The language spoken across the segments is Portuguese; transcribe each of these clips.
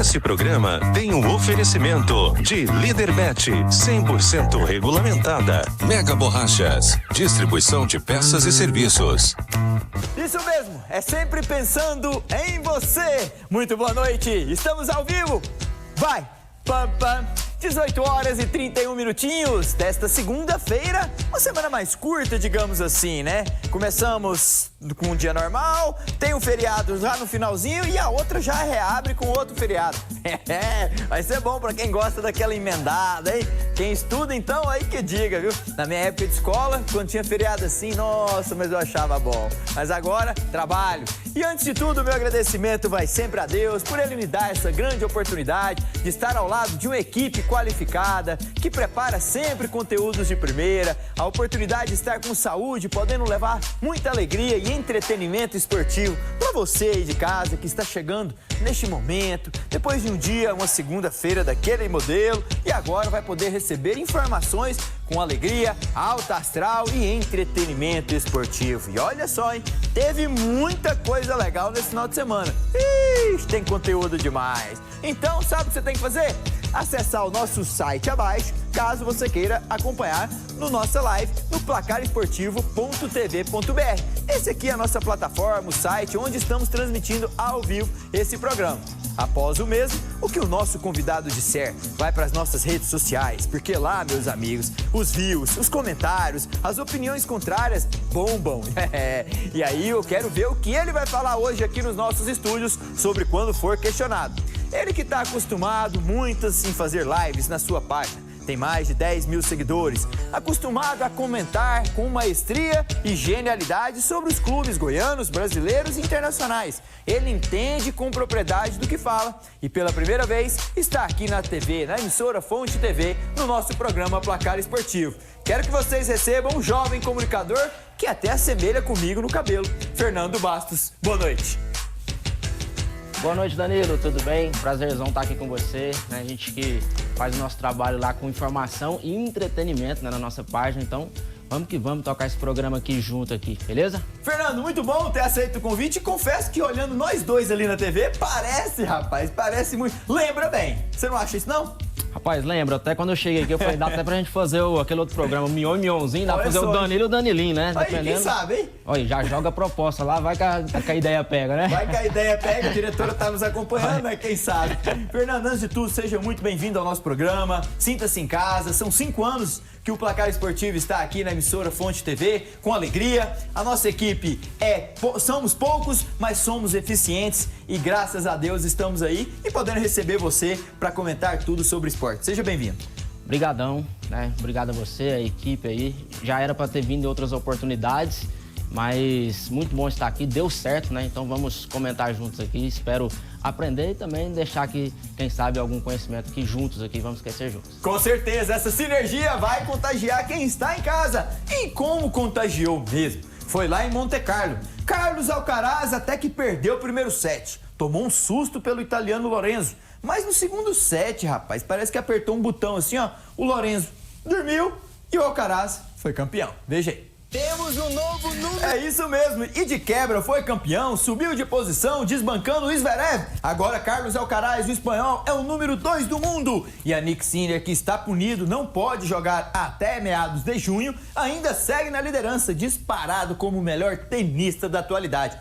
Esse programa tem o oferecimento de Líderbet, 100% regulamentada. Mega Borrachas, distribuição de peças e serviços. Isso mesmo, é sempre pensando em você. Muito boa noite, estamos ao vivo. Vai, pam, pam. 18 horas e 31 minutinhos desta segunda-feira, uma semana mais curta, digamos assim, né? Começamos com um dia normal, tem um feriado já no finalzinho e a outra já reabre com outro feriado. Vai ser bom pra quem gosta daquela emendada, hein? Quem estuda, então, aí que diga, viu? Na minha época de escola, quando tinha feriado assim, nossa, mas eu achava bom. Mas agora, trabalho. E antes de tudo, meu agradecimento vai sempre a Deus por Ele me dar essa grande oportunidade de estar ao lado de uma equipe qualificada, que prepara sempre conteúdos de primeira, a oportunidade de estar com saúde, podendo levar muita alegria e entretenimento esportivo para você aí de casa que está chegando neste momento, depois de um dia, uma segunda-feira daquele modelo, e agora vai poder receber informações com alegria, alta astral e entretenimento esportivo. E olha só, hein? Teve muita coisa legal nesse final de semana. Ixi, tem conteúdo demais. Então, sabe o que você tem que fazer? Acessar o nosso site abaixo, caso você queira acompanhar no nossa live no placarisportivo.tv.br. Esse aqui é a nossa plataforma, o site onde estamos transmitindo ao vivo esse programa. Após o mesmo, o que o nosso convidado disser vai para as nossas redes sociais, porque lá, meus amigos, os views, os comentários, as opiniões contrárias bombam. E aí eu quero ver o que ele vai falar hoje aqui nos nossos estúdios sobre quando for questionado. Ele que está acostumado muito em fazer lives na sua página. Tem mais de 10 mil seguidores, acostumado a comentar com maestria e genialidade sobre os clubes goianos, brasileiros e internacionais. Ele entende com propriedade do que fala e pela primeira vez está aqui na TV, na emissora Fonte TV, no nosso programa Placar Esportivo. Quero que vocês recebam um jovem comunicador que até assemelha comigo no cabelo, Fernando Bastos. Boa noite. Boa noite, Danilo, tudo bem? Prazerzão estar aqui com você, né? A gente que faz o nosso trabalho lá com informação e entretenimento, né, na nossa página, então vamos que vamos tocar esse programa aqui junto aqui, beleza? Fernando, muito bom ter aceito o convite e confesso que olhando nós dois ali na TV, parece muito... Lembra bem, você não acha isso não? Rapaz, lembra, até quando eu cheguei aqui, eu falei, dá até pra gente fazer aquele outro programa, Mion e Mionzinho, dá pra fazer o Danilo e o Danilinho, né? Aí, quem sabe, hein? Olha, já joga a proposta lá, vai que a ideia pega, né? Vai que a ideia pega, a diretora tá nos acompanhando, né? Quem sabe? Fernando, antes de tudo, seja muito bem-vindo ao nosso programa, sinta-se em casa, são 5 anos que o Placar Esportivo está aqui na emissora Fonte TV, com alegria. A nossa equipe somos poucos, mas somos eficientes e graças a Deus estamos aí e podendo receber você para comentar tudo sobre esporte. Seja bem-vindo. Obrigadão, né? Obrigado a você, a equipe aí. Já era para ter vindo em outras oportunidades, mas muito bom estar aqui, deu certo, né? Então vamos comentar juntos aqui, espero aprender e também deixar aqui, quem sabe, algum conhecimento que juntos aqui vamos crescer juntos. Com certeza, essa sinergia vai contagiar quem está em casa. E como contagiou mesmo? Foi lá em Monte Carlo. Carlos Alcaraz até que perdeu o primeiro set. Tomou um susto pelo italiano Lorenzo. Mas no segundo set, rapaz, parece que apertou um botão assim, ó. O Lorenzo dormiu e o Alcaraz foi campeão. Veja aí. Temos um novo número. É isso mesmo. E de quebra foi campeão, subiu de posição, desbancando o Zverev. Agora Carlos Alcaraz, o espanhol, é o número 2 do mundo. E a Nick Sinner, que está punido, não pode jogar até meados de junho, ainda segue na liderança, disparado como o melhor tenista da atualidade.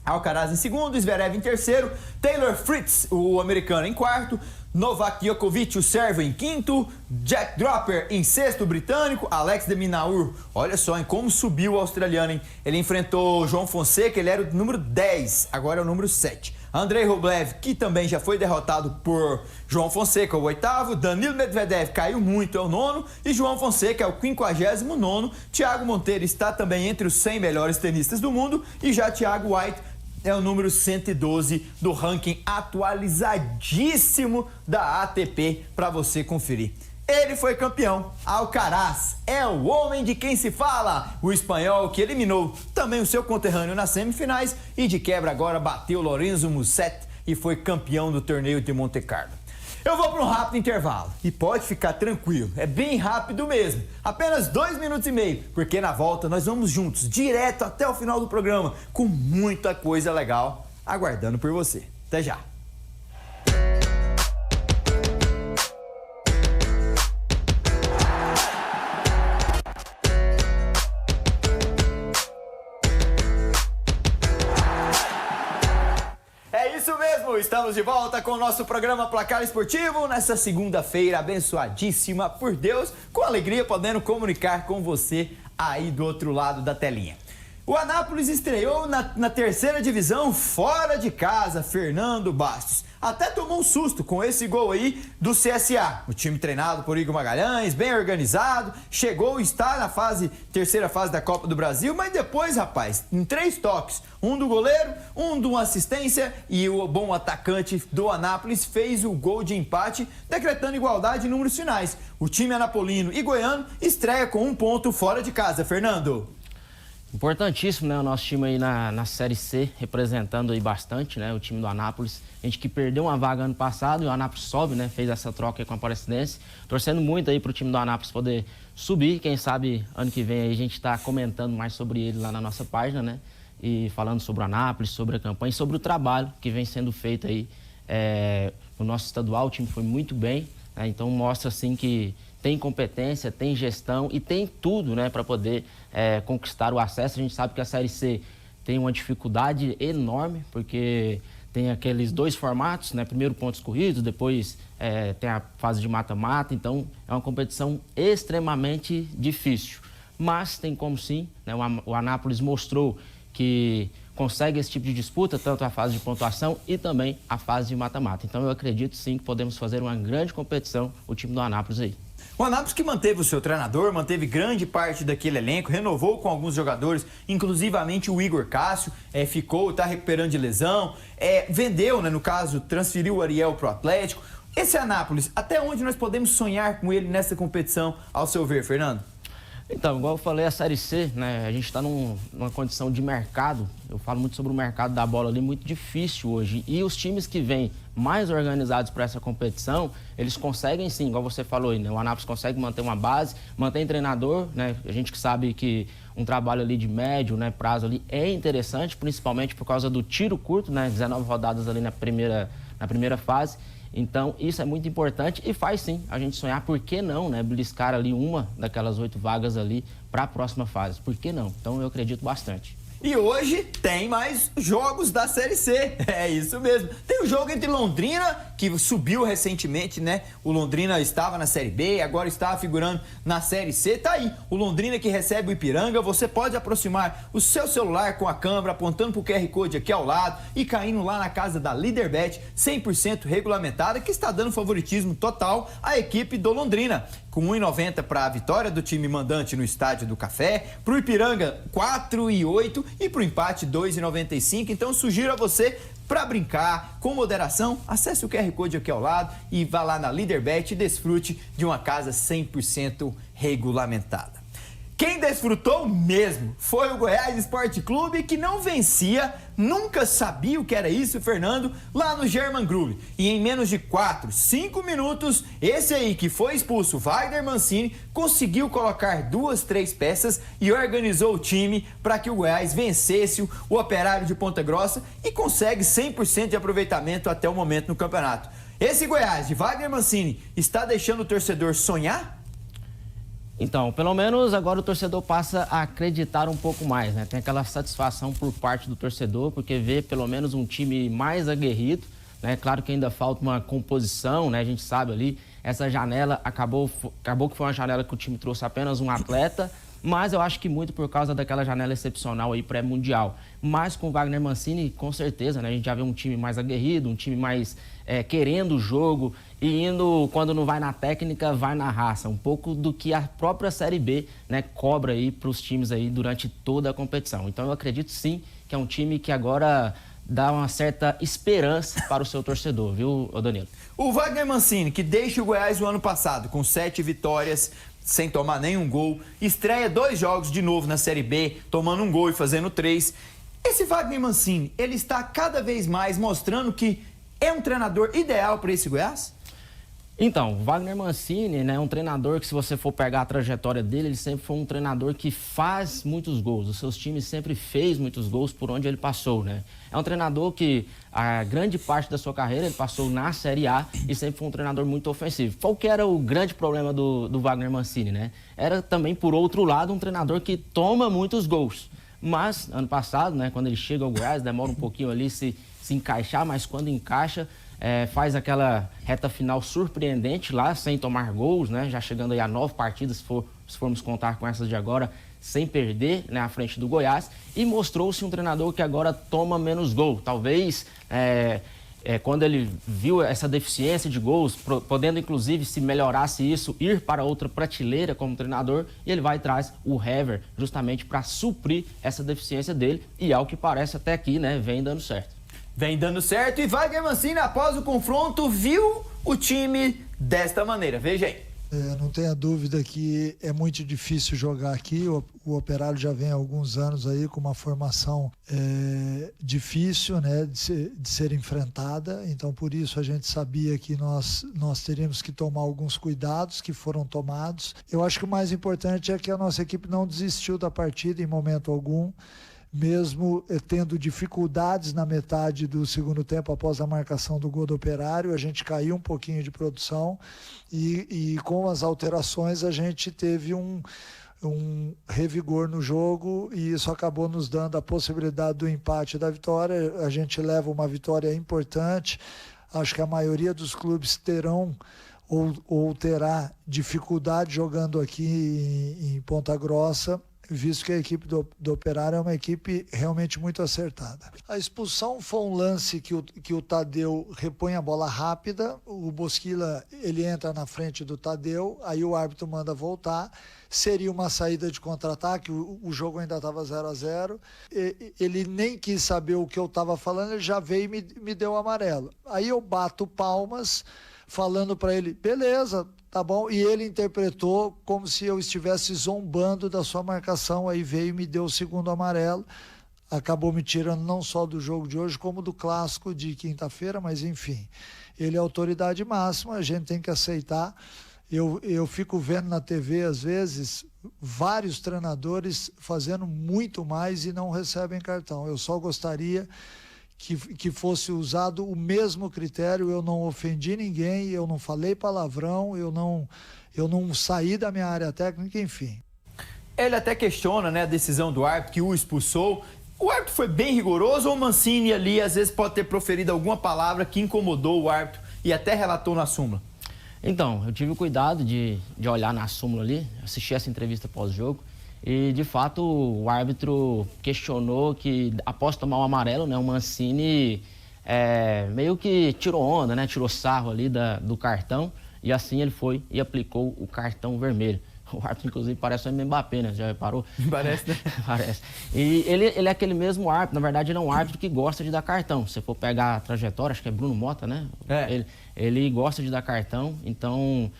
Alcaraz em segundo, Zverev em terceiro, Taylor Fritz, o americano, em quarto, Novak Djokovic, o sérvio, em quinto, Jack Draper em sexto, o britânico, Alex de Minaur, olha só em como subiu o australiano, hein? Ele enfrentou João Fonseca, ele era o número 10, agora é o número 7. Andrei Rublev, que também já foi derrotado por João Fonseca, o oitavo, Danilo Medvedev caiu muito, é o nono, e João Fonseca é o 59º, Thiago Monteiro está também entre os 100 melhores tenistas do mundo, e já Thiago White é o número 112 do ranking atualizadíssimo da ATP para você conferir. Ele foi campeão. Alcaraz é o homem de quem se fala. O espanhol que eliminou também o seu conterrâneo nas semifinais e de quebra agora bateu Lorenzo Musetti e foi campeão do torneio de Monte Carlo. Eu vou para um rápido intervalo e pode ficar tranquilo, é bem rápido mesmo, apenas 2 minutos e meio, porque na volta nós vamos juntos, direto até o final do programa, com muita coisa legal aguardando por você. Até já! Estamos de volta com o nosso programa Placar Esportivo nessa segunda-feira abençoadíssima por Deus, com alegria podendo comunicar com você aí do outro lado da telinha. O Anápolis estreou na terceira divisão fora de casa, Fernando Bastos. Até tomou um susto com esse gol aí do CSA. O time treinado por Igor Magalhães, bem organizado, chegou e está na terceira fase da Copa do Brasil, mas depois, rapaz, em 3 toques, um do goleiro, um de uma assistência e o bom atacante do Anápolis fez o gol de empate, decretando igualdade em números finais. O time anapolino e goiano estreia com 1 ponto fora de casa, Fernando. Importantíssimo, né, o nosso time aí na Série C, representando aí bastante, né, o time do Anápolis. A gente que perdeu uma vaga ano passado e o Anápolis sobe, né, fez essa troca aí com a Aparecidense. Torcendo muito aí pro time do Anápolis poder subir, quem sabe ano que vem aí a gente tá comentando mais sobre ele lá na nossa página, né, e falando sobre o Anápolis, sobre a campanha e sobre o trabalho que vem sendo feito aí no nosso estadual. O time foi muito bem, né, então mostra assim que tem competência, tem gestão e tem tudo, né, para poder conquistar o acesso. A gente sabe que a Série C tem uma dificuldade enorme, porque tem aqueles 2 formatos, né, primeiro pontos corridos, depois tem a fase de mata-mata, então é uma competição extremamente difícil. Mas tem como sim, né, o Anápolis mostrou que consegue esse tipo de disputa, tanto a fase de pontuação e também a fase de mata-mata. Então eu acredito sim que podemos fazer uma grande competição, o time do Anápolis aí. O Anápolis que manteve o seu treinador, manteve grande parte daquele elenco, renovou com alguns jogadores, inclusivamente o Igor Cássio, está recuperando de lesão, vendeu, né, no caso, transferiu o Ariel para o Atlético. Esse Anápolis, até onde nós podemos sonhar com ele nessa competição, ao seu ver, Fernando? Então, igual eu falei, a Série C, né, a gente está numa condição de mercado, eu falo muito sobre o mercado da bola ali, muito difícil hoje. E os times que vêm mais organizados para essa competição, eles conseguem sim, igual você falou aí, né, o Anápolis consegue manter uma base, mantém treinador, né, a gente que sabe que um trabalho ali de médio, né, prazo ali é interessante, principalmente por causa do tiro curto, né, 19 rodadas ali na primeira fase. Então, isso é muito importante e faz sim a gente sonhar, por que não, né, beliscar ali uma daquelas 8 vagas ali para a próxima fase, por que não? Então, eu acredito bastante. E hoje tem mais jogos da Série C, é isso mesmo. Tem o jogo entre Londrina, que subiu recentemente, né? O Londrina estava na Série B, agora está figurando na Série C. Tá aí, o Londrina que recebe o Ipiranga. Você pode aproximar o seu celular com a câmera, apontando para o QR Code aqui ao lado e caindo lá na casa da Líderbet, 100% regulamentada, que está dando favoritismo total à equipe do Londrina. Com 1,90 para a vitória do time mandante no Estádio do Café, para o Ipiranga 4,8 e para o empate 2,95. Então sugiro a você, para brincar com moderação, acesse o QR Code aqui ao lado e vá lá na Líderbet e desfrute de uma casa 100% regulamentada. Quem desfrutou mesmo foi o Goiás Esporte Clube, que não vencia, nunca sabia o que era isso, Fernando, lá no German Grove. E em menos de 5 minutos, esse aí que foi expulso, Wagner Mancini, conseguiu colocar 2, 3 peças e organizou o time para que o Goiás vencesse o Operário de Ponta Grossa e consegue 100% de aproveitamento até o momento no campeonato. Esse Goiás de Wagner Mancini está deixando o torcedor sonhar? Então, pelo menos agora o torcedor passa a acreditar um pouco mais, né? Tem aquela satisfação por parte do torcedor, porque vê pelo menos um time mais aguerrido, né? Claro que ainda falta uma composição, né? A gente sabe ali, essa janela acabou que foi uma janela que o time trouxe apenas um atleta, mas eu acho que muito por causa daquela janela excepcional aí pré-mundial. Mas com o Wagner Mancini, com certeza, né? A gente já vê um time mais aguerrido, um time mais querendo o jogo e indo, quando não vai na técnica, vai na raça. Um pouco do que a própria Série B, né, cobra aí para os times aí durante toda a competição. Então eu acredito sim que é um time que agora dá uma certa esperança para o seu torcedor, viu, Danilo? O Wagner Mancini, que deixa o Goiás o ano passado com 7 vitórias, sem tomar nenhum gol, estreia 2 jogos de novo na Série B, tomando um gol e fazendo 3. Esse Wagner Mancini, ele está cada vez mais mostrando que é um treinador ideal para esse Goiás? Então, o Wagner Mancini, né, é um treinador que, se você for pegar a trajetória dele, ele sempre foi um treinador que faz muitos gols. Os seus times sempre fez muitos gols por onde ele passou, né? É um treinador que a grande parte da sua carreira ele passou na Série A e sempre foi um treinador muito ofensivo. Qual que era o grande problema do Wagner Mancini, né? Era também, por outro lado, um treinador que toma muitos gols. Mas, ano passado, né, quando ele chega ao Goiás, demora um pouquinho ali se encaixar, mas quando encaixa, faz aquela reta final surpreendente lá, sem tomar gols, né, já chegando aí a 9 partidas, se formos contar com essas de agora, sem perder, né, à frente do Goiás, e mostrou-se um treinador que agora toma menos gol. Talvez, quando ele viu essa deficiência de gols, podendo inclusive, se melhorasse isso, ir para outra prateleira como treinador, e ele vai e traz o Hever justamente para suprir essa deficiência dele, e ao que parece até aqui, né, vem dando certo. Vem dando certo, e Wagner Mancini, após o confronto, viu o time desta maneira. Veja aí. Não tenha dúvida que é muito difícil jogar aqui. O Operário já vem há alguns anos aí com uma formação difícil, né, de ser enfrentada. Então, por isso, a gente sabia que nós teríamos que tomar alguns cuidados que foram tomados. Eu acho que o mais importante é que a nossa equipe não desistiu da partida em momento algum. Mesmo tendo dificuldades na metade do segundo tempo após a marcação do gol do Operário, a gente caiu um pouquinho de produção e com as alterações a gente teve um revigor no jogo e isso acabou nos dando a possibilidade do empate e da vitória. A gente leva uma vitória importante, acho que a maioria dos clubes terão ou terá dificuldade jogando aqui em Ponta Grossa, visto que a equipe do Operário é uma equipe realmente muito acertada. A expulsão foi um lance que o Tadeu repõe a bola rápida, o Bosquila ele entra na frente do Tadeu, aí o árbitro manda voltar, seria uma saída de contra-ataque, o jogo ainda estava 0-0, ele nem quis saber o que eu estava falando, ele já veio e me deu amarelo. Aí eu bato palmas, falando para ele, beleza, tá bom, e ele interpretou como se eu estivesse zombando da sua marcação, aí veio e me deu o segundo amarelo, acabou me tirando não só do jogo de hoje, como do clássico de quinta-feira, mas enfim, ele é autoridade máxima, a gente tem que aceitar. Eu fico vendo na TV, às vezes, vários treinadores fazendo muito mais e não recebem cartão. Eu só gostaria que fosse usado o mesmo critério. Eu não ofendi ninguém, eu não falei palavrão, eu não saí da minha área técnica, enfim. Ele até questiona, né, a decisão do árbitro que o expulsou. O árbitro foi bem rigoroso ou o Mancini ali às vezes pode ter proferido alguma palavra que incomodou o árbitro e até relatou na súmula? Então, eu tive o cuidado de olhar na súmula ali, assistir essa entrevista pós-jogo. E, de fato, o árbitro questionou que, após tomar o amarelo, né, o Mancini meio que tirou onda, né, tirou sarro ali do cartão, e assim ele foi e aplicou o cartão vermelho. O árbitro, inclusive, parece o Mbappé, né? Já reparou? Parece, né? Parece. E ele é aquele mesmo árbitro, na verdade, ele é um árbitro que gosta de dar cartão. Se você for pegar a trajetória, acho que é Bruno Mota, né? Ele gosta de dar cartão, então,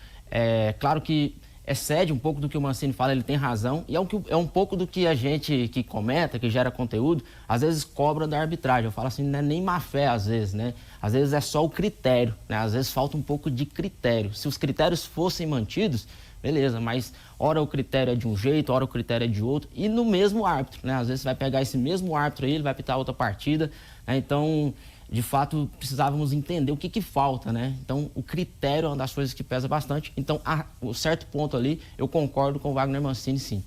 claro que excede um pouco do que o Mancini fala, ele tem razão, e é um pouco do que a gente que comenta, que gera conteúdo, às vezes cobra da arbitragem. Eu falo assim, não é nem má fé às vezes, né? Às vezes é só o critério, né? Às vezes falta um pouco de critério. Se os critérios fossem mantidos, beleza, mas ora o critério é de um jeito, ora o critério é de outro, e no mesmo árbitro, né? Às vezes você vai pegar esse mesmo árbitro aí, ele vai pitar outra partida, né? Então, de fato, precisávamos entender o que falta, né? Então, o critério é uma das coisas que pesa bastante. Então, o certo ponto ali, eu concordo com o Wagner Mancini, sim.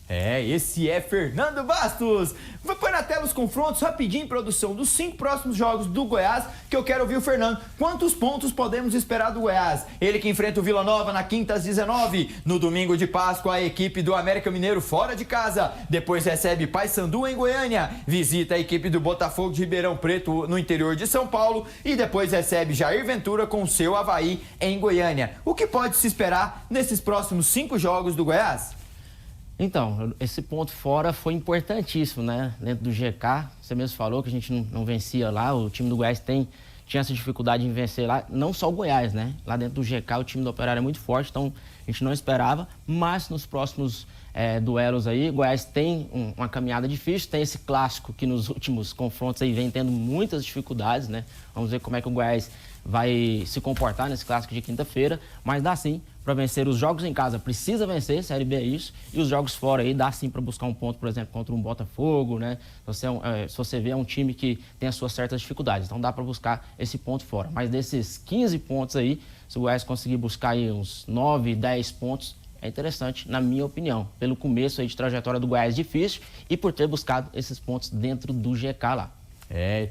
Esse é Fernando Bastos. Vou pôr na tela os confrontos rapidinho, produção, dos 5 próximos jogos do Goiás, que eu quero ouvir o Fernando. Quantos pontos podemos esperar do Goiás? Ele que enfrenta o Vila Nova na quinta às 19. No domingo de Páscoa, a equipe do América Mineiro fora de casa. Depois recebe Paysandu em Goiânia. Visita a equipe do Botafogo de Ribeirão Preto no interior de São Paulo. E depois recebe Jair Ventura com o seu Avaí em Goiânia. O que pode se esperar nesses próximos 5 jogos do Goiás? Então, esse ponto fora foi importantíssimo, né? Dentro do GK, você mesmo falou que a gente não vencia lá, o time do Goiás tinha essa dificuldade em vencer lá, não só o Goiás, né? Lá dentro do GK o time do Operário é muito forte, então a gente não esperava, mas nos próximos duelos aí, o Goiás tem uma caminhada difícil, tem esse clássico que nos últimos confrontos aí vem tendo muitas dificuldades, né? Vamos ver como é que o Goiás vai se comportar nesse clássico de quinta-feira, mas dá sim para vencer os jogos em casa, precisa vencer, Série B é isso, e os jogos fora aí dá sim para buscar um ponto, por exemplo, contra um Botafogo, né? Se você vê, é um time que tem as suas certas dificuldades, então dá para buscar esse ponto fora. Mas desses 15 pontos aí, se o Goiás conseguir buscar aí uns 9, 10 pontos, é interessante, na minha opinião, pelo começo aí de trajetória do Goiás difícil e por ter buscado esses pontos dentro do GK lá.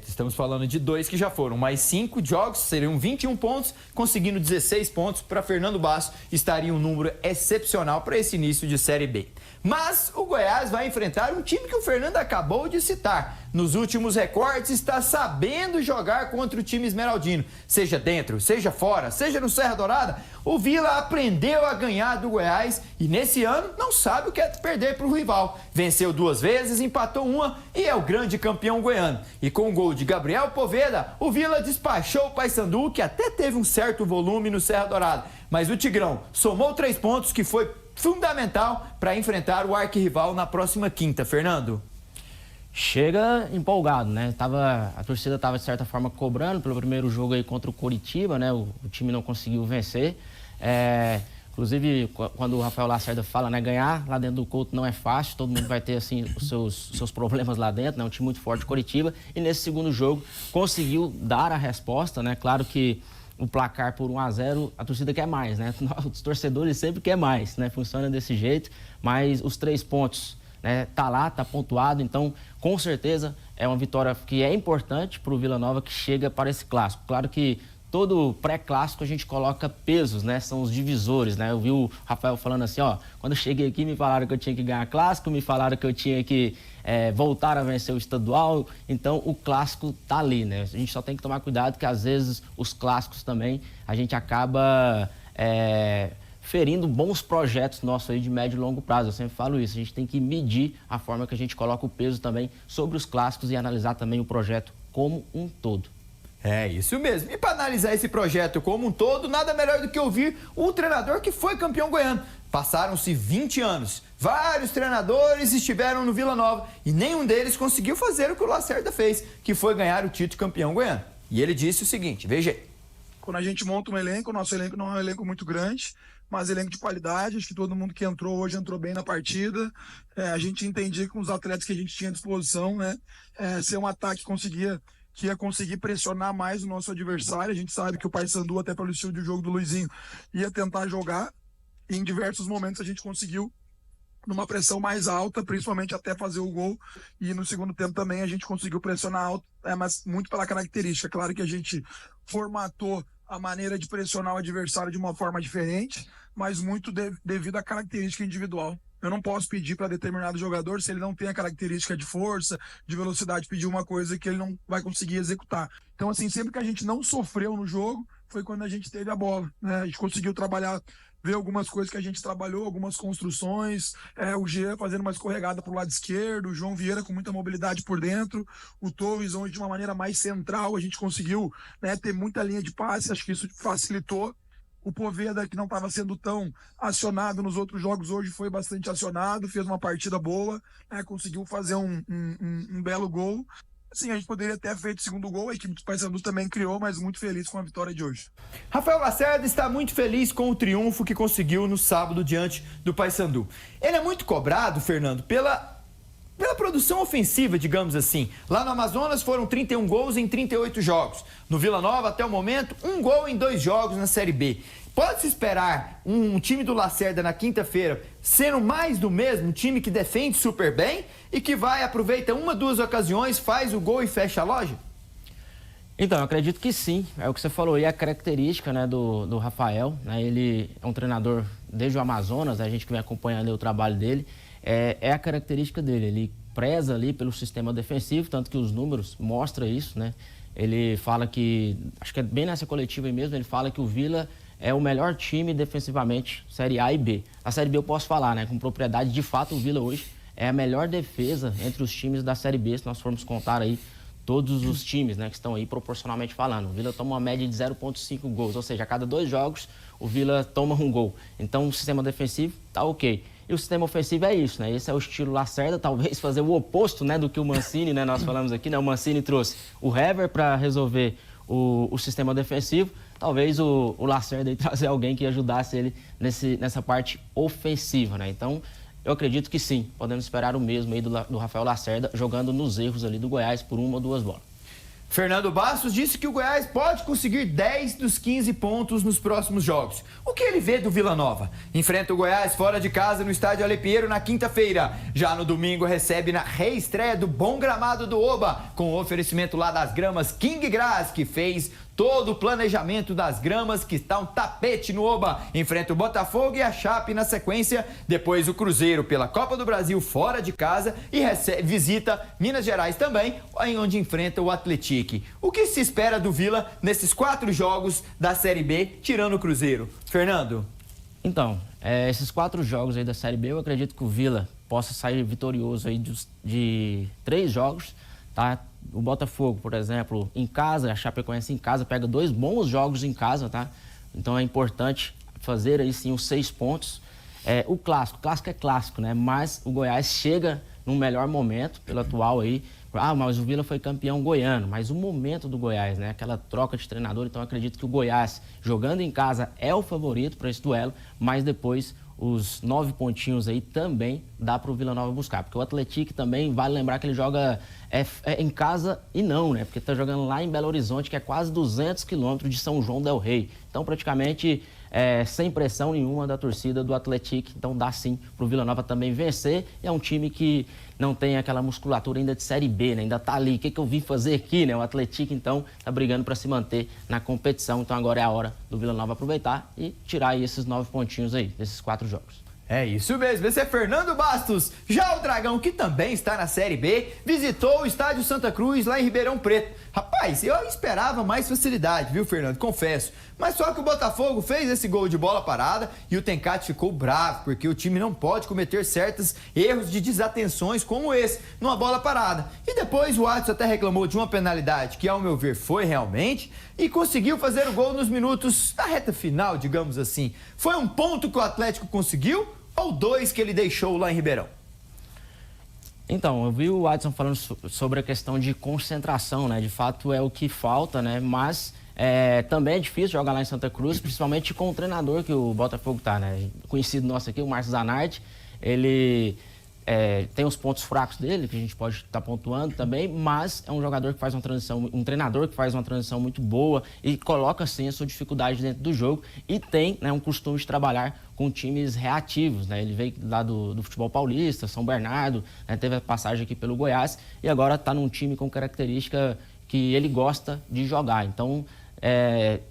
Estamos falando de 2 que já foram, mais 5 jogos, seriam 21 pontos, conseguindo 16 pontos para Fernando Basso, estaria um número excepcional para esse início de Série B. Mas o Goiás vai enfrentar um time que o Fernando acabou de citar. Nos últimos recortes, está sabendo jogar contra o time esmeraldino. Seja dentro, seja fora, seja no Serra Dourada, o Vila aprendeu a ganhar do Goiás e nesse ano não sabe o que é perder para o rival. Venceu 2 vezes, empatou 1 e é o grande campeão goiano. E com o gol de Gabriel Poveda, o Vila despachou o Paysandu, que até teve um certo volume no Serra Dourada. Mas o Tigrão somou 3 pontos, que foi fundamental para enfrentar o arquirrival na próxima quinta. Fernando? Chega empolgado, né? A torcida estava, de certa forma, cobrando pelo primeiro jogo aí contra o Coritiba, né? O time não conseguiu vencer. Inclusive, quando o Rafael Lacerda fala, né? Ganhar lá dentro do Couto não é fácil, todo mundo vai ter, assim, os seus problemas lá dentro, né? Um time muito forte de Coritiba. E nesse segundo jogo, conseguiu dar a resposta, né? Claro que o placar por 1-0, a torcida quer mais, né? Os torcedores sempre querem mais, né? Funciona desse jeito, mas os 3 pontos, né? Tá lá, tá pontuado, então com certeza é uma vitória que é importante para o Vila Nova, que chega para esse clássico. Claro que todo pré-clássico a gente coloca pesos, né? São os divisores, né? Eu vi o Rafael falando assim, ó, quando eu cheguei aqui me falaram que eu tinha que ganhar clássico, me falaram que eu tinha que voltar a vencer o estadual, então o clássico tá ali, né? A gente só tem que tomar cuidado que às vezes os clássicos também a gente acaba ferindo bons projetos nossos aí de médio e longo prazo. Eu sempre falo isso, a gente tem que medir a forma que a gente coloca o peso também sobre os clássicos e analisar também o projeto como um todo. É isso mesmo. E para analisar esse projeto como um todo, nada melhor do que ouvir o treinador que foi campeão goiano. Passaram-se 20 anos. Vários treinadores estiveram no Vila Nova e nenhum deles conseguiu fazer o que o Lacerda fez, que foi ganhar o título de campeão goiano. E ele disse o seguinte, veja aí. Quando a gente monta um elenco, o nosso elenco não é um elenco muito grande, mas elenco de qualidade. Acho que todo mundo que entrou hoje entrou bem na partida. A gente entendia que com os atletas que a gente tinha à disposição, né, ser um ataque que ia conseguir pressionar mais o nosso adversário. A gente sabe que o Paysandu, até pelo estilo de jogo do Luizinho, ia tentar jogar. E em diversos momentos a gente conseguiu numa pressão mais alta, principalmente até fazer o gol. E no segundo tempo também a gente conseguiu pressionar alto, mas muito pela característica. Claro que a gente formatou a maneira de pressionar o adversário de uma forma diferente, mas muito devido à característica individual. Eu não posso pedir para determinado jogador, se ele não tem a característica de força, de velocidade, pedir uma coisa que ele não vai conseguir executar. Então, assim, sempre que a gente não sofreu no jogo, foi quando a gente teve a bola, né? A gente conseguiu trabalhar, ver algumas coisas que a gente trabalhou, algumas construções, o Jean fazendo uma escorregada para o lado esquerdo, o João Vieira com muita mobilidade por dentro, o Torres onde de uma maneira mais central a gente conseguiu, né, ter muita linha de passe, acho que isso facilitou. O Poveda, que não estava sendo tão acionado nos outros jogos, hoje foi bastante acionado, fez uma partida boa, né, conseguiu fazer um belo gol. Assim, a gente poderia ter feito o segundo gol, a equipe do Paysandu também criou, mas muito feliz com a vitória de hoje. Rafael Lacerda está muito feliz com o triunfo que conseguiu no sábado diante do Paysandu. Ele é muito cobrado, Fernando, pela produção ofensiva, digamos assim. Lá no Amazonas foram 31 gols em 38 jogos. No Vila Nova, até o momento, 1 gol em 2 jogos na Série B. Pode-se esperar um time do Lacerda na quinta-feira sendo mais do mesmo, um time que defende super bem e que vai, aproveita 1, 2 ocasiões, faz o gol e fecha a loja? Então, eu acredito que sim. É o que você falou. E a característica, né, do Rafael, né, ele é um treinador desde o Amazonas, a gente que vem acompanhando o trabalho dele, é a característica dele. Ele preza ali pelo sistema defensivo, tanto que os números mostram isso, né? Ele fala que, acho que é bem nessa coletiva aí mesmo, ele fala que o Vila é o melhor time defensivamente, Série A e B. A Série B eu posso falar, né, com propriedade, de fato o Vila hoje é a melhor defesa entre os times da Série B, se nós formos contar aí todos os times, né, que estão aí proporcionalmente falando. O Vila toma uma média de 0,5 gols, ou seja, a cada 2 jogos o Vila toma 1 gol. Então o sistema defensivo tá ok. E o sistema ofensivo é isso, né? Esse é o estilo Lacerda, talvez fazer o oposto, né, do que o Mancini, né, nós falamos aqui, né? O Mancini trouxe o Hever para resolver o sistema defensivo. Talvez o Lacerda aí trazer alguém que ajudasse ele nessa parte ofensiva, né? Então, eu acredito que sim, podemos esperar o mesmo aí do Rafael Lacerda jogando nos erros ali do Goiás por 1 ou 2 bolas. Fernando Bastos disse que o Goiás pode conseguir 10 dos 15 pontos nos próximos jogos. O que ele vê do Vila Nova? Enfrenta o Goiás fora de casa no estádio Ale Pinheiro na quinta-feira. Já no domingo recebe na reestreia do bom gramado do Oba, com o oferecimento lá das gramas King Grass, que fez todo o planejamento das gramas, que está um tapete no Oba. Enfrenta o Botafogo e a Chape na sequência. Depois o Cruzeiro pela Copa do Brasil fora de casa e visita Minas Gerais também, onde enfrenta o Atlético. O que se espera do Vila nesses 4 jogos da Série B, tirando o Cruzeiro? Fernando? Então, esses 4 jogos aí da Série B, eu acredito que o Vila possa sair vitorioso aí de 3 jogos, tá? O Botafogo, por exemplo, em casa, a Chapecoense em casa, pega 2 bons jogos em casa, tá? Então é importante fazer aí sim os 6 pontos. O clássico é clássico, né? Mas o Goiás chega num melhor momento, pelo atual aí. Mas o Vila foi campeão goiano, mas o momento do Goiás, né? Aquela troca de treinador, então eu acredito que o Goiás, jogando em casa, é o favorito para esse duelo, mas depois os 9 pontinhos aí também dá para o Vila Nova buscar, porque o Atlético também, vale lembrar que ele joga em casa e não, né? Porque está jogando lá em Belo Horizonte, que é quase 200 quilômetros de São João del Rei. Então, praticamente, sem pressão nenhuma da torcida do Atlético, então dá sim para o Vila Nova também vencer. É um time que não tem aquela musculatura ainda de Série B, né? Ainda tá ali. O que eu vim fazer aqui, né? O Atlético, então, tá brigando para se manter na competição. Então, agora é a hora do Vila Nova aproveitar e tirar aí esses 9 pontinhos aí, desses 4 jogos. É isso mesmo, esse é Fernando Bastos. Já o Dragão, que também está na Série B, visitou o estádio Santa Cruz, lá em Ribeirão Preto. Rapaz, eu esperava mais facilidade, viu, Fernando? Confesso. Mas só que o Botafogo fez esse gol de bola parada e o Tencate ficou bravo, porque o time não pode cometer certos erros de desatenções como esse, numa bola parada. E depois o Watson até reclamou de uma penalidade, que ao meu ver foi realmente, e conseguiu fazer o gol nos minutos da reta final, digamos assim. Foi um ponto que o Atlético conseguiu ou 2 que ele deixou lá em Ribeirão? Então, eu vi o Watson falando sobre a questão de concentração, né? De fato é o que falta, né? Mas também é difícil jogar lá em Santa Cruz, principalmente com o treinador que o Botafogo tá, né? Conhecido nosso aqui, o Márcio Zanardi, ele tem os pontos fracos dele, que a gente pode estar pontuando também, mas é um jogador que faz uma transição, um treinador que faz uma transição muito boa e coloca, sim, a sua dificuldade dentro do jogo e tem, né, um costume de trabalhar com times reativos, né? Ele veio lá do futebol paulista, São Bernardo, né? Teve a passagem aqui pelo Goiás e agora está num time com característica que ele gosta de jogar. Então,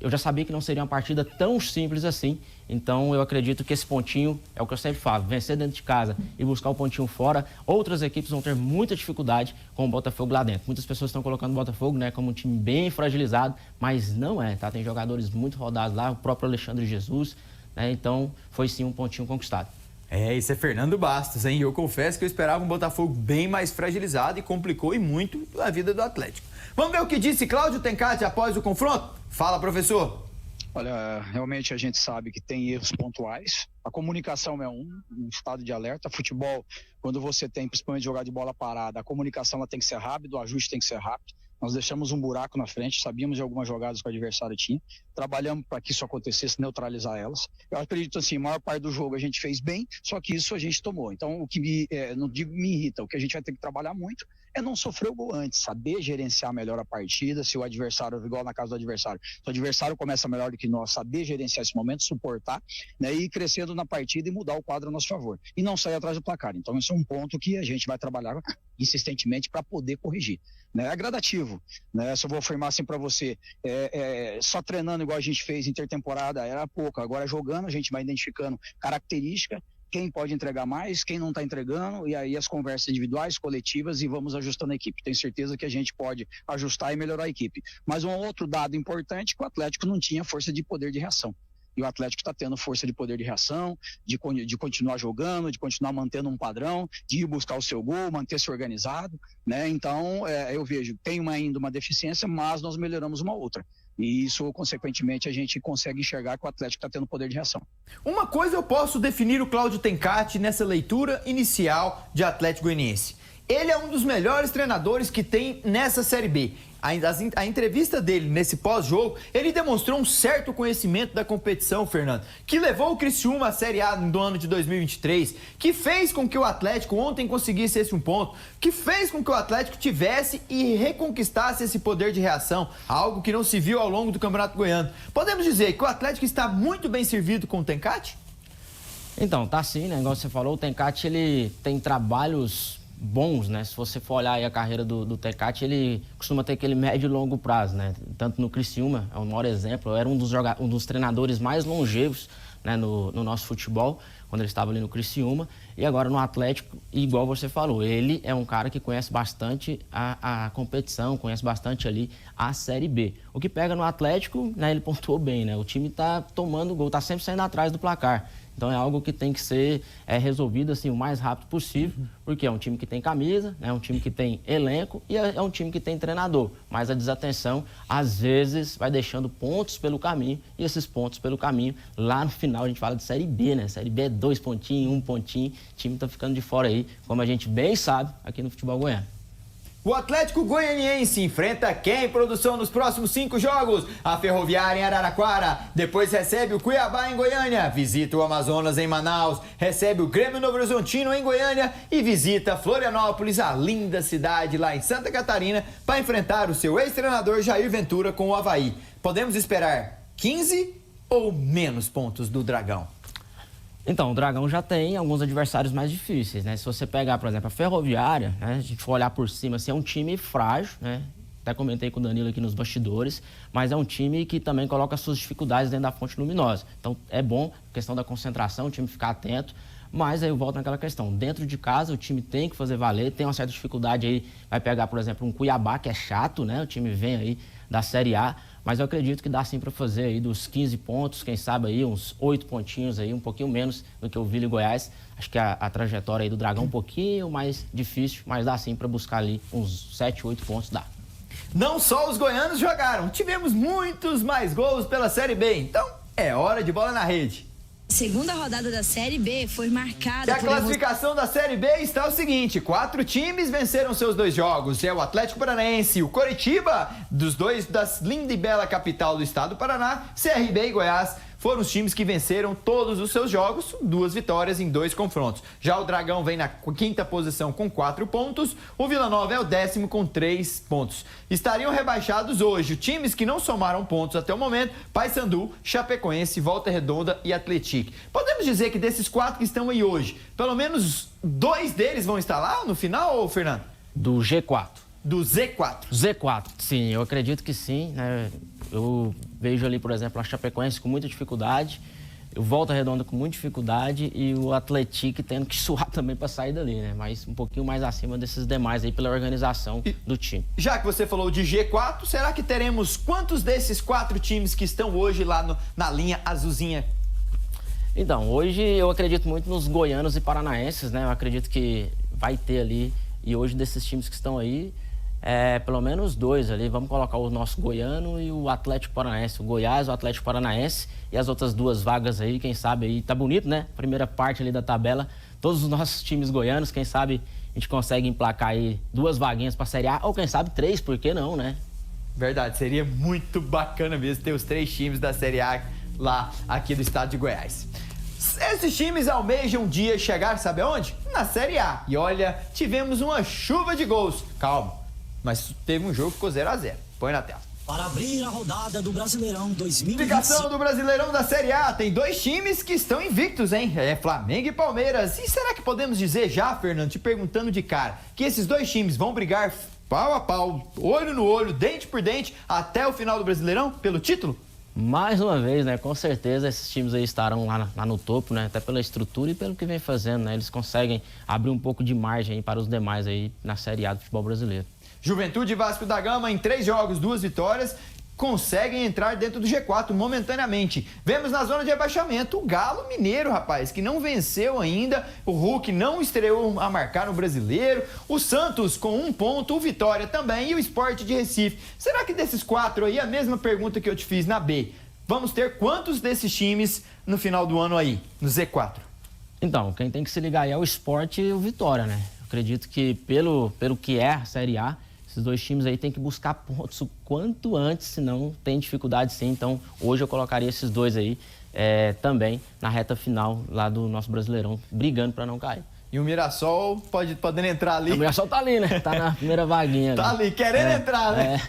eu já sabia que não seria uma partida tão simples assim, então eu acredito que esse pontinho, é o que eu sempre falo, vencer dentro de casa e buscar o pontinho fora, outras equipes vão ter muita dificuldade com o Botafogo lá dentro. Muitas pessoas estão colocando o Botafogo, né, como um time bem fragilizado, mas não é, tá? Tem jogadores muito rodados lá, o próprio Alexandre Jesus, né? Então foi sim um pontinho conquistado. Isso é Fernando Bastos, hein? Eu confesso que eu esperava um Botafogo bem mais fragilizado e complicou e muito a vida do Atlético. Vamos ver o que disse Cláudio Tencate após o confronto? Fala, professor. Olha, realmente a gente sabe que tem erros pontuais. A comunicação é um estado de alerta. Futebol, quando você tem, principalmente jogar de bola parada, a comunicação ela tem que ser rápida, o ajuste tem que ser rápido. Nós deixamos um buraco na frente, sabíamos de algumas jogadas que o adversário tinha, trabalhamos para que isso acontecesse, neutralizar elas. Eu acredito assim, a maior parte do jogo a gente fez bem, só que isso a gente tomou. Então, o que não digo me irrita, o que a gente vai ter que trabalhar muito é não sofrer o gol antes, saber gerenciar melhor a partida, se o adversário, igual na casa do adversário, se o adversário começa melhor do que nós, saber gerenciar esse momento, suportar, né, e ir crescendo na partida e mudar o quadro a nosso favor. E não sair atrás do placar. Então, esse é um ponto que a gente vai trabalhar insistentemente para poder corrigir. Né? É gradativo, né? Se eu vou afirmar assim para você, só treinando igual a gente fez intertemporada era pouco, agora jogando a gente vai identificando característica, quem pode entregar mais, quem não está entregando, e aí as conversas individuais, coletivas e vamos ajustando a equipe. Tenho certeza que a gente pode ajustar e melhorar a equipe. Mas um outro dado importante é que o Atlético não tinha força de poder de reação. E o Atlético está tendo força de poder de reação, de continuar jogando, de continuar mantendo um padrão, de ir buscar o seu gol, manter-se organizado, né? Então, eu vejo, tem ainda uma deficiência, mas nós melhoramos uma outra. E isso, consequentemente, a gente consegue enxergar que o Atlético está tendo poder de reação. Uma coisa eu posso definir o Cláudio Tencate nessa leitura inicial de Atlético Goianiense. Ele é um dos melhores treinadores que tem nessa Série B. a entrevista dele nesse pós-jogo, ele demonstrou um certo conhecimento da competição, Fernando, que levou o Criciúma à Série A do ano de 2023, que fez com que o Atlético ontem conseguisse esse um ponto, que fez com que o Atlético tivesse e reconquistasse esse poder de reação, algo que não se viu ao longo do Campeonato Goiano. Podemos dizer que o Atlético está muito bem servido com o Tencate? Então, tá sim, né? Igual você falou, o Tencate, ele tem trabalhos bons, né? Se você for olhar aí a carreira do Tencate, ele costuma ter aquele médio e longo prazo, né? Tanto no Criciúma, é o maior exemplo, eu era um dos treinadores mais longevos, né, no nosso futebol, quando ele estava ali no Criciúma, e agora no Atlético, igual você falou, ele é um cara que conhece bastante a competição, conhece bastante ali a Série B. O que pega no Atlético, né, ele pontuou bem, né? O time tá tomando gol, tá sempre saindo atrás do placar. Então é algo que tem que ser resolvido assim, o mais rápido possível, porque é um time que tem camisa, é um time que tem elenco e é um time que tem treinador. Mas a desatenção, às vezes, vai deixando pontos pelo caminho, e esses pontos pelo caminho, lá no final a gente fala de Série B, né? Série B é 2 pontinhos, 1 pontinho, o time tá ficando de fora aí, como a gente bem sabe aqui no futebol goiano. O Atlético Goianiense enfrenta quem, produção, nos próximos 5 jogos? A Ferroviária em Araraquara, depois recebe o Cuiabá em Goiânia, visita o Amazonas em Manaus, recebe o Grêmio Novo Horizontino em Goiânia e visita Florianópolis, a linda cidade lá em Santa Catarina, para enfrentar o seu ex-treinador Jair Ventura com o Avaí. Podemos esperar 15 ou menos pontos do Dragão? Então, o Dragão já tem alguns adversários mais difíceis, né? Se você pegar, por exemplo, a Ferroviária, né? Se a gente for olhar por cima, assim, é um time frágil, né? Até comentei com o Danilo aqui nos bastidores, mas é um time que também coloca suas dificuldades dentro da fonte luminosa. Então, é bom, questão da concentração, o time ficar atento, mas aí eu volto naquela questão. Dentro de casa, o time tem que fazer valer, tem uma certa dificuldade aí, vai pegar, por exemplo, um Cuiabá, que é chato, né? O time vem aí da Série A, mas eu acredito que dá sim para fazer aí dos 15 pontos, quem sabe aí uns 8 pontinhos aí, um pouquinho menos do que o Vila e Goiás. Acho que a trajetória aí do Dragão é um pouquinho mais difícil, mas dá sim para buscar ali uns 7, 8 pontos, dá. Não só os goianos jogaram, tivemos muitos mais gols pela Série B, então é hora de bola na rede. Segunda rodada da Série B foi marcada E a classificação da Série B está o seguinte: 4 times venceram seus 2 jogos. É o Atlético Paranaense e o Coritiba, dos dois da linda e bela capital do estado do Paraná, CRB e Goiás. Foram os times que venceram todos os seus jogos, 2 vitórias em 2 confrontos. Já o Dragão vem na 5ª posição com 4 pontos, o Vila Nova é o 10º com 3 pontos. Estariam rebaixados hoje times que não somaram pontos até o momento: Paysandu, Chapecoense, Volta Redonda e Atlético. Podemos dizer que desses 4 que estão aí hoje, pelo menos 2 deles vão estar lá no final, Fernando? Do G4. Do Z4. Z4, sim, eu acredito que sim, né? Eu vejo ali, por exemplo, a Chapecoense com muita dificuldade, o Volta Redonda com muita dificuldade e o Atlético tendo que suar também para sair dali, né? Mas um pouquinho mais acima desses demais aí pela organização do time. Já que você falou de G4, será que teremos quantos desses 4 times que estão hoje lá na linha azulzinha? Então, hoje eu acredito muito nos goianos e paranaenses, né? Eu acredito que vai ter ali, e hoje desses times que estão aí, pelo menos 2 ali. Vamos colocar o nosso goiano e o Atlético Paranaense. O Goiás, o Atlético Paranaense e as outras 2 vagas aí, quem sabe aí. Tá bonito, né? Primeira parte ali da tabela. Todos os nossos times goianos, quem sabe a gente consegue emplacar aí 2 vaguinhas pra Série A, ou quem sabe 3, por que não, né? Verdade, seria muito bacana mesmo ter os 3 times da Série A lá aqui do estado de Goiás. Esses times almejam um dia chegar, sabe aonde? Na Série A. E olha, tivemos uma chuva de gols. Calma. Mas teve um jogo que ficou 0-0. Põe na tela. Para abrir a rodada do Brasileirão 2025. Classificação do Brasileirão da Série A. Tem 2 times que estão invictos, hein? É Flamengo e Palmeiras. E será que podemos dizer já, Fernando, te perguntando de cara, que esses 2 times vão brigar pau a pau, olho no olho, dente por dente, até o final do Brasileirão, pelo título? Mais uma vez, né? Com certeza esses times aí estarão lá no topo, né? Até pela estrutura e pelo que vem fazendo, né? Eles conseguem abrir um pouco de margem aí para os demais aí na Série A do futebol brasileiro. Juventude e Vasco da Gama, em 3 jogos, 2 vitórias, conseguem entrar dentro do G4 momentaneamente. Vemos na zona de rebaixamento o Galo Mineiro, rapaz, que não venceu ainda. O Hulk não estreou a marcar no Brasileiro. O Santos com 1 ponto, o Vitória também e o Sport de Recife. Será que desses 4 aí, a mesma pergunta que eu te fiz na B, vamos ter quantos desses times no final do ano aí, no Z4? Então, quem tem que se ligar aí é o Sport e o Vitória, né? Eu acredito que pelo que é a Série A, Esses dois times aí tem que buscar pontos o quanto antes, senão tem dificuldade sim. Então, hoje eu colocaria esses dois aí também na reta final lá do nosso Brasileirão, brigando para não cair. E o Mirassol podendo entrar ali. O Mirassol tá ali, né? Tá na primeira vaguinha. Tá ali, querendo entrar, né?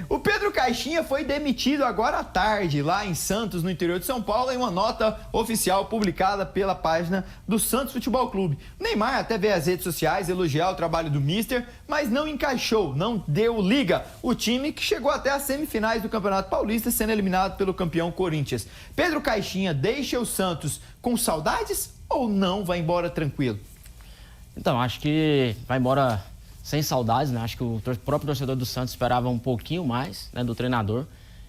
O Pedro Caixinha foi demitido agora à tarde, lá em Santos, no interior de São Paulo, em uma nota oficial publicada pela página do Santos Futebol Clube. Neymar até veio às redes sociais elogiar o trabalho do Mister, mas não encaixou, não deu liga. O time que chegou até as semifinais do Campeonato Paulista, sendo eliminado pelo campeão Corinthians. Pedro Caixinha deixa o Santos com saudades ou não vai embora tranquilo? Então, acho que vai embora sem saudades, né? Acho que o próprio torcedor do Santos esperava um pouquinho mais, né, do treinador.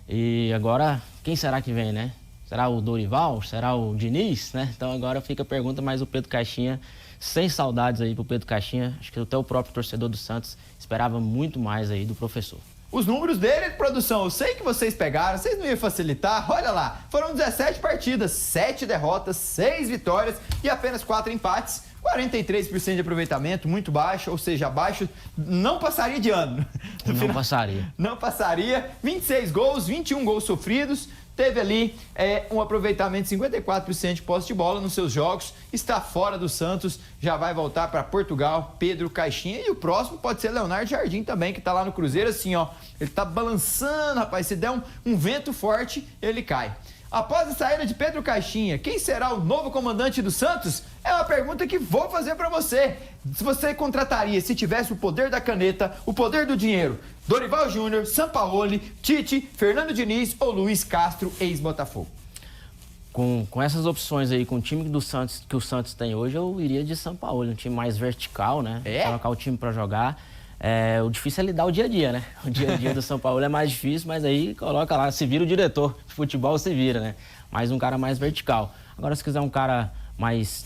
E agora, quem será que vem, né? Será o Dorival? Será o Diniz, né? Então agora fica a pergunta, mas o Pedro Caixinha, sem saudades aí pro Pedro Caixinha. Acho que até o próprio torcedor do Santos esperava muito mais aí do professor. Os números dele, produção, eu sei que vocês pegaram, vocês não iam facilitar, olha lá, foram 17 partidas, 7 derrotas, 6 vitórias e apenas 4 empates, 43% de aproveitamento, muito baixo, ou seja, abaixo, não passaria de ano. Não passaria. Não passaria, 26 gols, 21 gols sofridos, teve ali um aproveitamento de 54% de posse de bola nos seus jogos, está fora do Santos, já vai voltar para Portugal, Pedro Caixinha, e o próximo pode ser Leonardo Jardim também, que está lá no Cruzeiro, assim, ó, ele tá balançando, rapaz, se der um vento forte, ele cai. Após a saída de Pedro Caixinha, quem será o novo comandante do Santos? É uma pergunta que vou fazer para você. Se você contrataria, se tivesse o poder da caneta, o poder do dinheiro, Dorival Júnior, Sampaoli, Tite, Fernando Diniz ou Luiz Castro, ex-Botafogo? Com essas opções aí, com o time do Santos, que o Santos tem hoje, eu iria de Sampaoli, um time mais vertical, né? Colocar o time para jogar. O difícil é lidar o dia a dia, né? O dia a dia do São Paulo é mais difícil, mas aí coloca lá, se vira o diretor de futebol, se vira, né? Mas um cara mais vertical. Agora, se quiser um cara mais...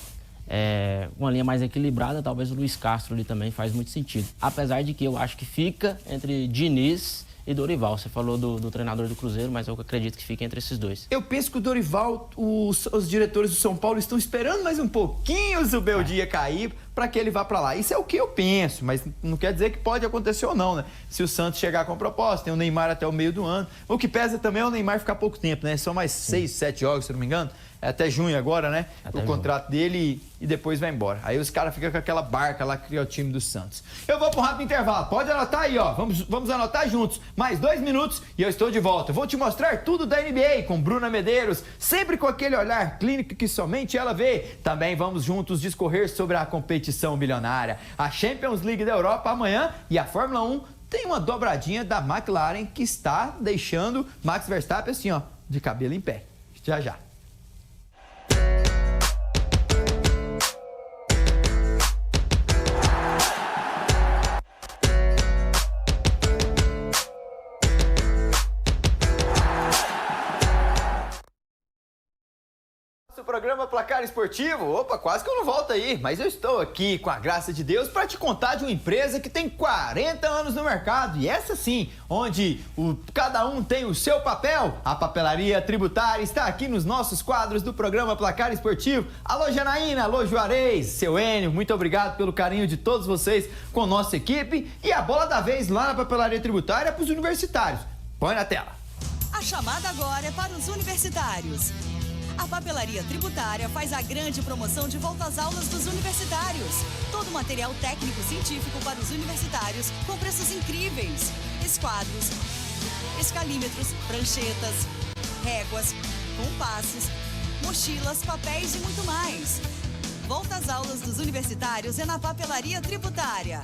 uma linha mais equilibrada, talvez o Luiz Castro ali também faz muito sentido. Apesar de que eu acho que fica entre Diniz e Dorival. Você falou do treinador do Cruzeiro, mas eu acredito que fica entre esses dois. Eu penso que o Dorival, os diretores do São Paulo estão esperando mais um pouquinho o Zubeldia cair para que ele vá para lá. Isso é o que eu penso, mas não quer dizer que pode acontecer ou não, né? Se o Santos chegar com a proposta, tem o Neymar até o meio do ano. O que pesa também é o Neymar ficar pouco tempo, né? São mais 6, 7 jogos, se não me engano. É até junho agora, né? O contrato dele e depois vai embora. Aí os caras ficam com aquela barca lá que cria o time do Santos. Eu vou para um rápido intervalo. Pode anotar aí, ó. Vamos anotar juntos. Mais 2 minutos e eu estou de volta. Eu vou te mostrar tudo da NBA com Bruna Medeiros, sempre com aquele olhar clínico que somente ela vê. Também vamos juntos discorrer sobre a competição milionária. A Champions League da Europa amanhã e a Fórmula 1 tem uma dobradinha da McLaren que está deixando Max Verstappen assim, ó, de cabelo em pé. Já já. Programa Placar Esportivo, opa, quase que eu não volto aí, mas eu estou aqui com a graça de Deus para te contar de uma empresa que tem 40 anos no mercado, e essa sim, onde cada um tem o seu papel. A Papelaria Tributária está aqui nos nossos quadros do programa Placar Esportivo. Alô Janaína, alô Juarez, seu Enio, muito obrigado pelo carinho de todos vocês com nossa equipe, e a bola da vez lá na Papelaria Tributária para os universitários. Põe na tela. A chamada agora é para os universitários. A Papelaria Tributária faz a grande promoção de volta às aulas dos universitários. Todo o material técnico-científico para os universitários com preços incríveis. Esquadros, escalímetros, pranchetas, réguas, compassos, mochilas, papéis e muito mais. Volta às aulas dos universitários é na Papelaria Tributária.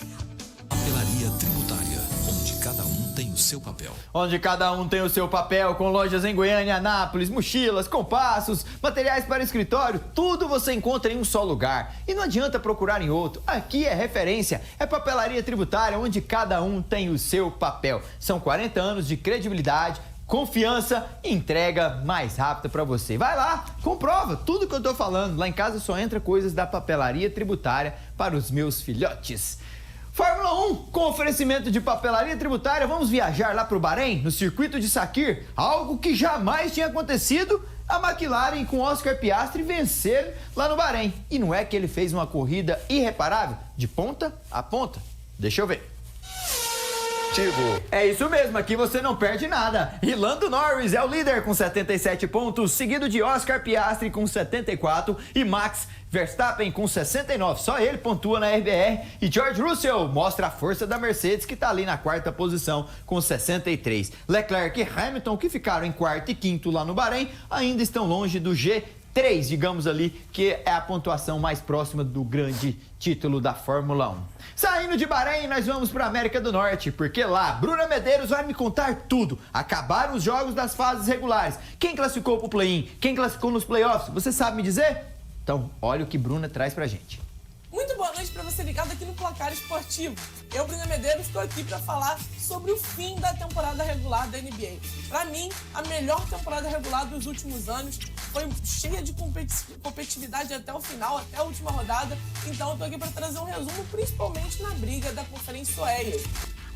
Papelaria Tributária, onde cada um tem o seu papel. Onde cada um tem o seu papel, com lojas em Goiânia, Anápolis, mochilas, compassos, materiais para escritório, tudo você encontra em um só lugar. E não adianta procurar em outro, aqui é referência, é Papelaria Tributária, onde cada um tem o seu papel. São 40 anos de credibilidade, confiança e entrega mais rápida para você. Vai lá, comprova tudo que eu tô falando. Lá em casa só entra coisas da Papelaria Tributária para os meus filhotes. Fórmula 1, com oferecimento de Papelaria Tributária, vamos viajar lá para o Bahrein, no circuito de Sakir, algo que jamais tinha acontecido. A McLaren com Oscar Piastri vencer lá no Bahrein. E não é que ele fez uma corrida irreparável, de ponta a ponta? Deixa eu ver. esportivo. É isso mesmo, aqui você não perde nada. E Lando Norris é o líder com 77 pontos, seguido de Oscar Piastri com 74 e Max Verstappen com 69. Só ele pontua na RBR. E George Russell mostra a força da Mercedes, que está ali na quarta posição com 63. Leclerc e Hamilton, que ficaram em quarto e quinto lá no Bahrein, ainda estão longe do G3, digamos ali, que é a pontuação mais próxima do grande título da Fórmula 1. Saindo de Bahrein, nós vamos para a América do Norte, porque lá, Bruna Medeiros vai me contar tudo. Acabaram os jogos das fases regulares. Quem classificou para o play-in? Quem classificou nos playoffs? Você sabe me dizer? Então, olha o que Bruna traz pra gente. Muito boa noite para você ligado aqui no Placar Esportivo. Eu, Bruna Medeiros, estou aqui para falar sobre o fim da temporada regular da NBA. Para mim, a melhor temporada regular dos últimos anos, foi cheia de competitividade até o final, até a última rodada. Então, eu estou aqui para trazer um resumo, principalmente na briga da Conferência Oeste.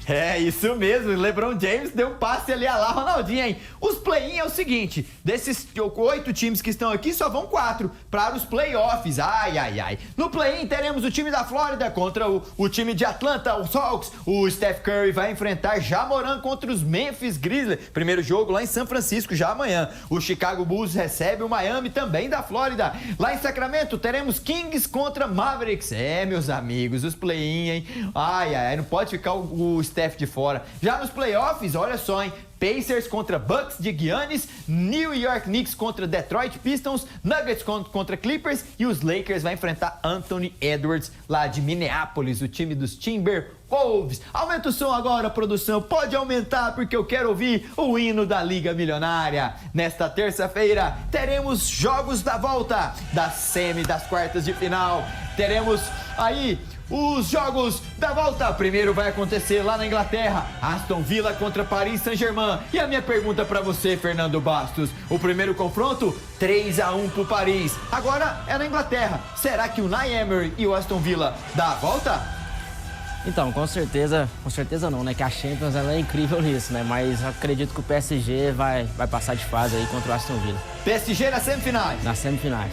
É isso mesmo, LeBron James deu um passe ali a lá, Ronaldinho, hein? Os play-in é o seguinte, desses 8 times que estão aqui, só vão 4 para os playoffs, ai. No play-in teremos o time da Flórida contra o time de Atlanta, os Hawks. O Steph Curry vai enfrentar Ja Morant contra os Memphis Grizzlies, primeiro jogo lá em São Francisco, já amanhã. O Chicago Bulls recebe o Miami, também da Flórida. Lá em Sacramento teremos Kings contra Mavericks. É, meus amigos, os play-in, hein? Ai, não pode ficar o Steph de fora. Já nos playoffs, olha só, hein? Pacers contra Bucks de Giannis, New York Knicks contra Detroit Pistons, Nuggets contra Clippers e os Lakers vai enfrentar Anthony Edwards lá de Minneapolis, o time dos Timberwolves. Aumenta o som agora, produção, pode aumentar porque eu quero ouvir o hino da Liga Milionária. Nesta terça-feira teremos jogos da volta das quartas de final. Teremos aí os jogos da volta. Primeiro vai acontecer lá na Inglaterra, Aston Villa contra Paris Saint-Germain. E a minha pergunta pra você, Fernando Bastos, o primeiro confronto, 3-1 pro Paris. Agora é na Inglaterra. Será que o Unai Emery e o Aston Villa dá a volta? Então, com certeza não, né? Que a Champions ela é incrível nisso, né? Mas acredito que o PSG vai passar de fase aí contra o Aston Villa. PSG nas semifinais? Nas semifinais.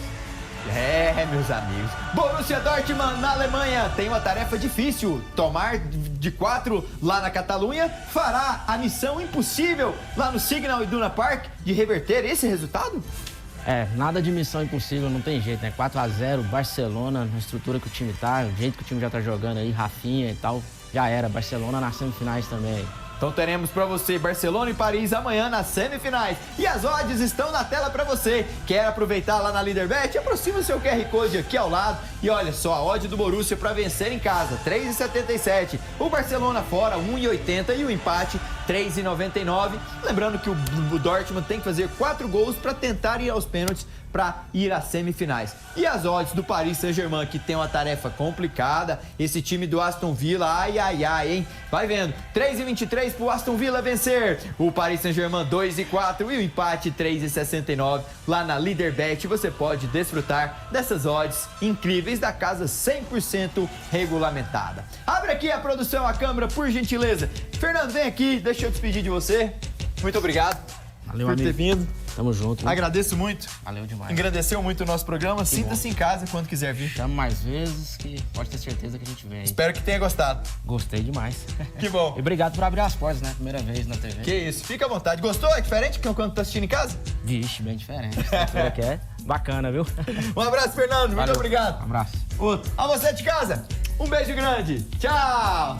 É, meus amigos. Borussia Dortmund, na Alemanha, tem uma tarefa difícil. Tomar de 4 lá na Catalunha fará a missão impossível lá no Signal Iduna Park de reverter esse resultado? É, nada de missão impossível, não tem jeito, né? 4-0, Barcelona, na estrutura que o time tá, o jeito que o time já tá jogando aí, Rafinha e tal, já era. Barcelona nas semifinais também. Então teremos para você Barcelona e Paris amanhã nas semifinais. E as odds estão na tela para você. Quer aproveitar lá na Leaderbet? Aproxima o seu QR Code aqui ao lado. E olha só, a odd do Borussia para vencer em casa, 3,77. O Barcelona fora, 1,80. E o empate, 3,99. Lembrando que o Dortmund tem que fazer 4 gols para tentar ir aos pênaltis para ir às semifinais. E as odds do Paris Saint-Germain, que tem uma tarefa complicada. Esse time do Aston Villa, ai, hein? Vai vendo, 3,23 pro Aston Villa vencer. O Paris Saint-Germain 2,4 e o empate 3,69. Lá na Leaderbet você pode desfrutar dessas odds incríveis da casa 100% regulamentada. Abre aqui a produção, a câmera, por gentileza. Fernando, vem aqui, deixa eu despedir de você. Muito obrigado. Valeu, por amigo. ter vindo. Tamo junto. Hein? Agradeço muito. Valeu demais. Engrandeceu muito o nosso programa. Sinta-se em casa quando quiser vir. Chama mais vezes que pode ter certeza que a gente vem. Espero que tenha gostado. Gostei demais. Que bom. E obrigado por abrir as portas, né? Primeira vez na TV. Que isso. Fica à vontade. Gostou? É diferente que quando tá assistindo em casa? Vixe, bem diferente. A que é bacana, viu? Um abraço, Fernando. Muito obrigado. Um abraço. Outro. A você de casa, um beijo grande. Tchau.